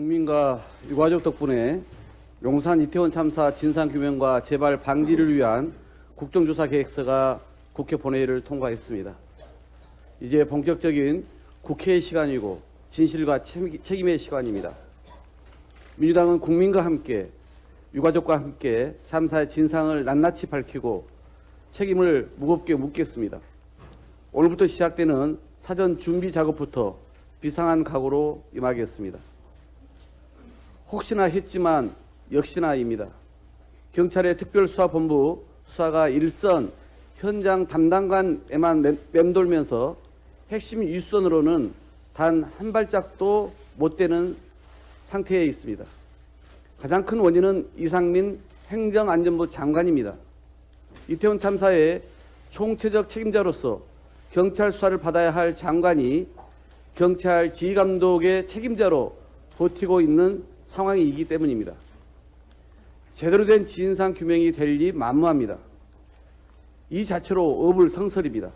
국민과 유가족 덕분에 용산 이태원 참사 진상규명과 재발 방지를 위한 국정조사 계획서가 국회 본회의를 통과했습니다. 이제 본격적인 국회의 시간이고 진실과 책임의 시간입니다. 민주당은 국민과 함께 유가족과 함께 참사의 진상을 낱낱이 밝히고 책임을 무겁게 묻겠습니다. 오늘부터 시작되는 사전 준비 작업부터 비상한 각오로 임하겠습니다. 혹시나 했지만 역시나입니다. 경찰의 특별수사본부 수사가 일선 현장 담당관에만 맴돌면서 핵심 윗선으로는 단 한 발짝도 못 되는 상태에 있습니다. 가장 큰 원인은 이상민 행정안전부 장관입니다. 이태원 참사의 총체적 책임자로서 경찰 수사를 받아야 할 장관이 경찰 지휘감독의 책임자로 버티고 있는 상황이기 때문입니다. 제대로 된 진상규명이 될 리 만무합니다. 이 자체로 어불성설입니다.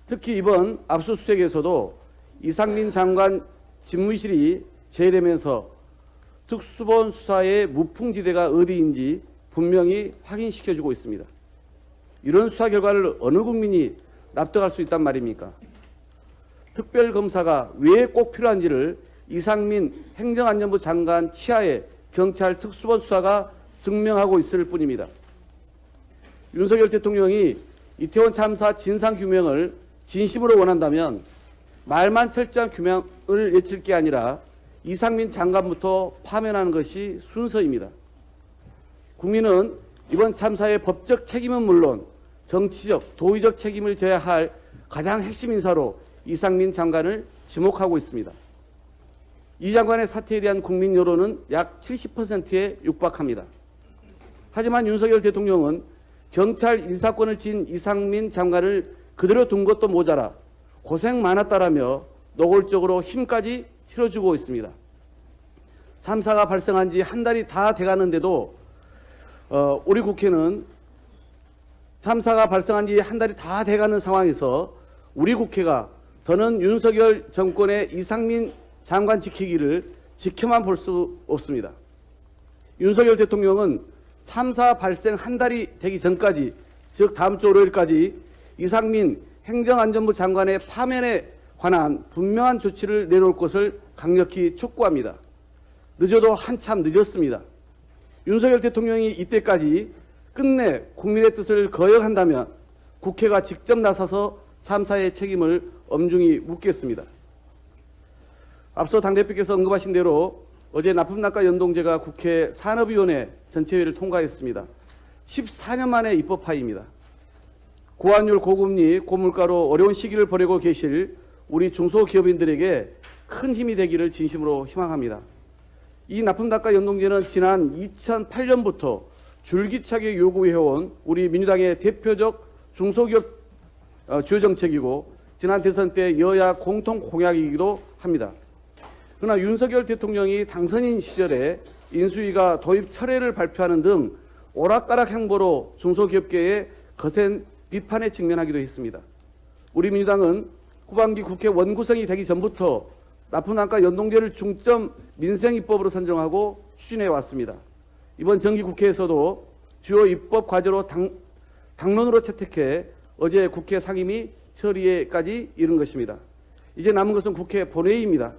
특히 이번 압수수색에서도 이상민 장관 집무실이 제외되면서 특수본 수사의 무풍지대가 어디인지 분명히 확인시켜주고 있습니다. 이런 수사 결과를 어느 국민이 납득할 수 있단 말입니까? 특별검사가 왜 꼭 필요한지를 이상민 행정안전부 장관 치하의 경찰 특수본 수사가 증명하고 있을 뿐입니다. 윤석열 대통령이 이태원 참사 진상규명을 진심으로 원한다면 말만 철저한 규명을 외칠 게 아니라 이상민 장관부터 파면하는 것이 순서입니다. 국민은 이번 참사의 법적 책임은 물론 정치적, 도의적 책임을 져야 할 가장 핵심 인사로 이상민 장관을 지목하고 있습니다. 이 장관의 사퇴에 대한 국민 여론은 약 70%에 육박합니다. 하지만 윤석열 대통령은 경찰 인사권을 쥔 이상민 장관을 그대로 둔 것도 모자라 고생 많았다라며 노골적으로 힘까지 실어주고 있습니다. 참사가 발생한 지 한 달이 다 돼가는데도 우리 국회는 참사가 발생한 지 한 달이 다 돼가는 상황에서 우리 국회가 더는 윤석열 정권의 이상민 장관 지키기를 지켜만 볼 수 없습니다. 윤석열 대통령은 참사 발생 한 달이 되기 전까지, 즉 다음 주 월요일까지 이상민 행정안전부 장관의 파면에 관한 분명한 조치를 내놓을 것을 강력히 촉구합니다. 늦어도 한참 늦었습니다. 윤석열 대통령이 이때까지 끝내 국민의 뜻을 거역한다면 국회가 직접 나서서 참사의 책임을 엄중히 묻겠습니다. 앞서 당대표께서 언급하신 대로 어제 납품난과 연동제가 국회 산업위원회 전체회의를 통과했습니다. 14년 만에 입법화입니다. 고환율, 고금리, 고물가로 어려운 시기를 보내고 계실 우리 중소기업인들에게 큰 힘이 되기를 진심으로 희망합니다. 이 납품단가 연동제는 지난 2008년부터 줄기차게 요구해온 우리 민주당의 대표적 중소기업 주요 정책이고 지난 대선 때 여야 공통 공약이기도 합니다. 그러나 윤석열 대통령이 당선인 시절에 인수위가 도입 철회를 발표하는 등 오락가락 행보로 중소기업계의 거센 비판에 직면하기도 했습니다. 우리 민주당은 후반기 국회 원구성이 되기 전부터 납품단가 연동제를 중점 민생입법으로 선정하고 추진해 왔습니다. 이번 정기국회에서도 주요 입법 과제로 당론으로 채택해 어제 국회 상임위 처리에까지 이른 것입니다. 이제 남은 것은 국회 본회의입니다.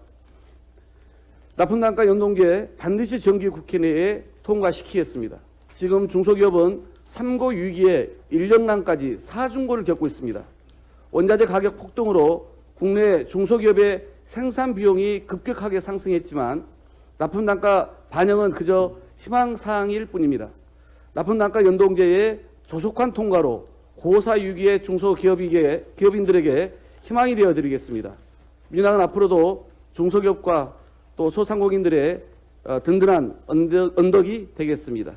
납품단가 연동제 반드시 정기국회 내에 통과시키겠습니다. 지금 중소기업은 삼고 위기에 인력난까지 사중고를 겪고 있습니다. 원자재 가격 폭등으로 국내 중소기업의 생산 비용이 급격하게 상승했지만 납품단가 반영은 그저 희망사항일 뿐입니다. 납품단가 연동제의 조속한 통과로 고사유기의 중소기업인들에게 희망이 되어드리겠습니다. 민주당은 앞으로도 중소기업과 또 소상공인들의 든든한 언덕이 되겠습니다.